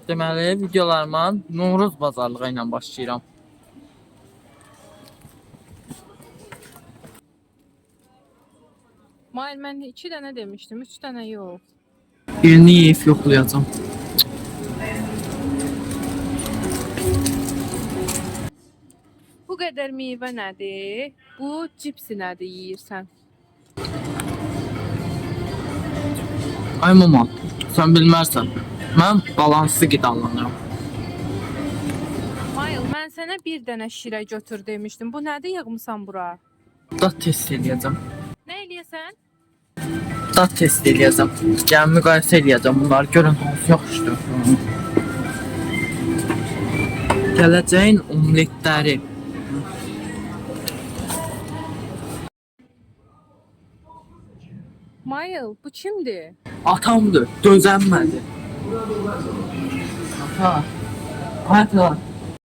Deməli, videolarıma Novruz bazarlığı ilə başlayıram. Mayl, mən 2 dənə demişdim, 3 dənə yox. Birini yeyib yoxlayacağım. Bu qədər meyvə nədir? Bu cipsi nədir yeyirsən? Ay mama, sən bilmərsən. Mən balanslı qidalanıram. Mayl, mən sənə bir dənə şirə götür demişdim. Bu nədir yığmısan bura? Dad test eləyəcəm. Nə eləyəsən? Dad test eləyəcəm. Yəni müqayisə eləyəcəm bunları. Görün hansı yaxşıdır. Gələcəyin omletləri. Mayl, bu kimdir? Atamdır, dözənmədi. Ata, ata.